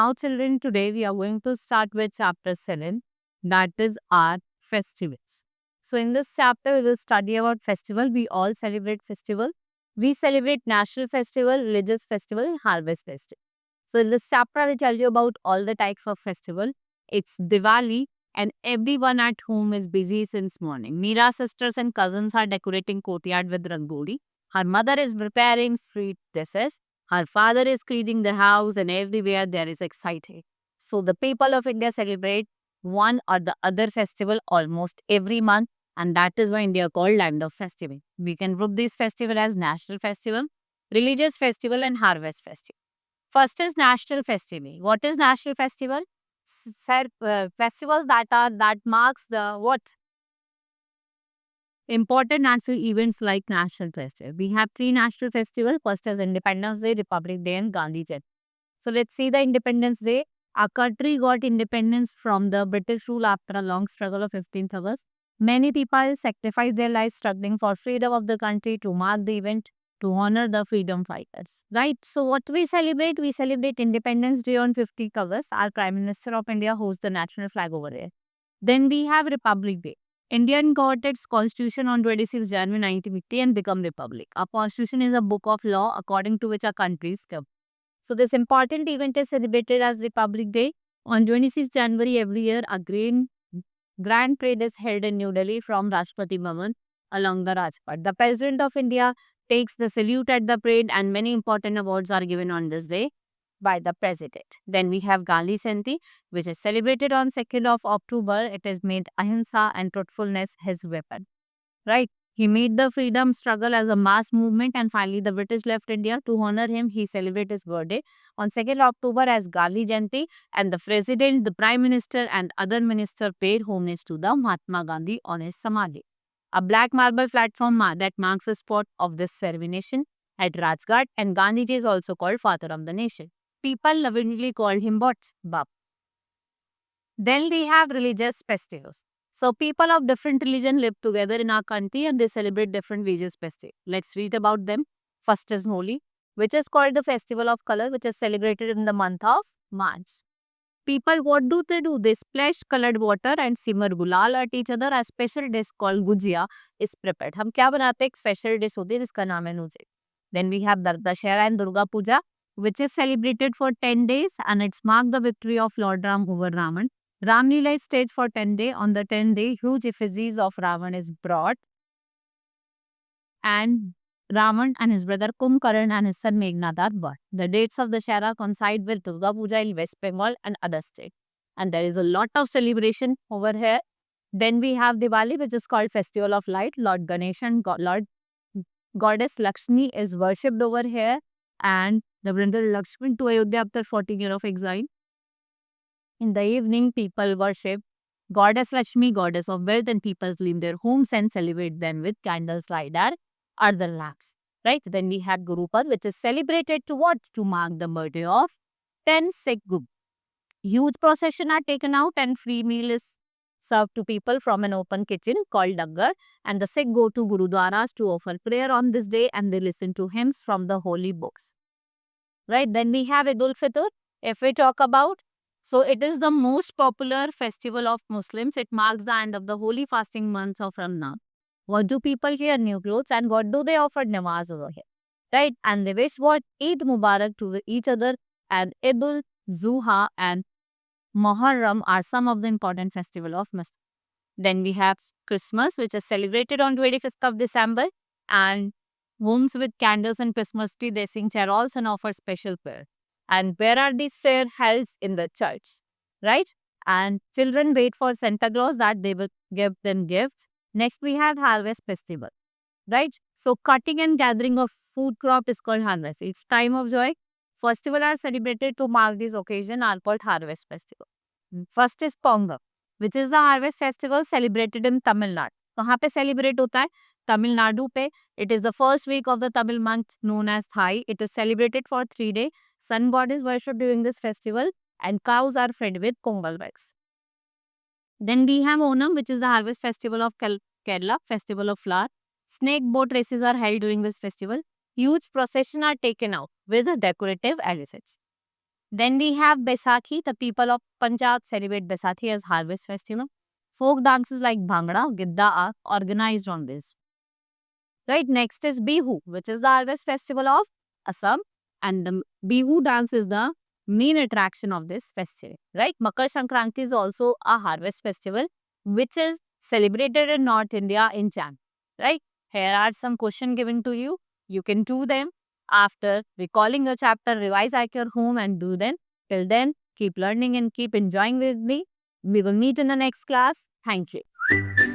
now children, today we are going to start with chapter 7, that is our festivals. So in this chapter we will study about festival. We all celebrate festival. We celebrate national festival, religious festival and harvest festival. So in this chapter I will tell you about all the types of festival. It's Diwali and everyone at home is busy since morning. Mira's sisters and cousins are decorating courtyard with rangoli. Her mother is preparing sweet dishes. Her father is cleaning the house and everywhere there is excited. So the people of India celebrate one or the other festival almost every month, and that is why India called land of festival. We can group this festival as national festival, religious festival and harvest festival. First is national festival. What is national festival? Festivals that marks the what? Important national events like national festival. We have three national festivals. First is Independence Day, Republic Day, and Gandhi Jayanti. So let's see the Independence Day. Our country got independence from the British rule after a long struggle of 15th August. Many people sacrificed their lives struggling for freedom of the country to mark the event to honor the freedom fighters. Right? So what we celebrate? We celebrate Independence Day on 15th August. Our Prime Minister of India hosts the national flag over there. Then we have Republic Day. Indian got its constitution on 26 January 1950 and become republic. Our constitution is a book of law according to which our country is governed. So this important event is celebrated as Republic Day. On 26 January every year, a grand parade is held in New Delhi from Rashtrapati Bhavan along the Rajpath. The President of India takes the salute at the parade and many important awards are given on this day by the President. Then we have Gandhi Jayanti, which is celebrated on 2nd of October. It is made ahimsa and truthfulness his weapon. Right? He made the freedom struggle as a mass movement and finally the British left India. To honor him, he celebrated his birthday on 2nd October as Gandhi Jayanti, and the President, the Prime Minister and other minister paid homage to the Mahatma Gandhi on his Samadhi. A black marble platform that marks the spot of this celebration at Rajghat, and Gandhiji is also called Father of the Nation. People lovingly call him what? Bap. Then we have religious festivals. So people of different religion live together in our country and they celebrate different religious festivals. Let's read about them. First is Holi, which is called the festival of color, which is celebrated in the month of March. People, what do? They splash colored water and simmer gulal at each other. A special dish called gujia is prepared. हम क्या बनाते हैं? एक special dish होती है जिसका नाम है नुजे. Then we have Dashera and Durga Puja, which is celebrated for 10 days and it's marked the victory of Lord Ram over Ravan. Ram Leela is staged for 10 days. On the 10th day, huge effigies of Ravan is brought and Ravan and his brother Kumbhakarna and his son Meghnad are born. The dates of the Dashera coincide with Durga Puja in West Bengal and other states. And there is a lot of celebration over here. Then we have Diwali, which is called Festival of Light. Lord Ganesha and Lord Goddess Lakshmi is worshipped over here. And the brindle Lakshmi to Ayodhya after 14 years of exile. In the evening, people worship Goddess Lakshmi, goddess of wealth, and people leave their homes and celebrate them with candles, light, and other lamps. Right? Then we had Guru Parv, which is celebrated to what? To mark the birthday of 10 Sikh Guru. Huge procession are taken out and free meal is served to people from an open kitchen called Dangar, and the Sikh go to Gurudwaras to offer prayer on this day and they listen to hymns from the holy books. Right? Then we have Eid al-Fitr. If we talk about, so it is the most popular festival of Muslims. It marks the end of the holy fasting month of Ramadan. What do people here? New clothes. And what do they offer? Namaz over here. Right? And they wish what? Eid Mubarak to each other. And Eid al-Zuha and Muharram are some of the important festivals of Muslims. Then we have Christmas, which is celebrated on 25th of December. And homes with candles and Christmas tree, they sing carols and offer special prayer. And where are these fair held? In the church, right? And children wait for Santa Claus that they will give them gifts. Next, we have Harvest Festival, right? So, cutting and gathering of food crop is called harvest. It's time of joy. Festivals are celebrated to mark this occasion are called Harvest Festival. First is Pongal, which is the harvest festival celebrated in Tamil Nadu. कहाँ पे celebrate होता है? Tamil Nadu पे. It is the first week of the Tamil month known as Thai. It is celebrated for 3 days. Sun god is worshipped during this festival and cows are fed with pongal eggs. Then we have Onam, which is the harvest festival of Kerala, festival of flower. Snake boat races are held during this festival. Huge procession are taken out with decorative elements. Then we have Baisakhi. The people of Punjab celebrate Baisakhi as harvest festival. Folk dances like Bhangra, Gidda are organized on this. Right, next is Bihu, which is the harvest festival of Assam. And the Bihu dance is the main attraction of this festival. Right, Makar Sankranti is also a harvest festival, which is celebrated in North India in Jan. Right, here are some questions given to you. You can do them after recalling your chapter, revise at your home and do them. Till then, keep learning and keep enjoying with me. We will meet in the next class. Thank you.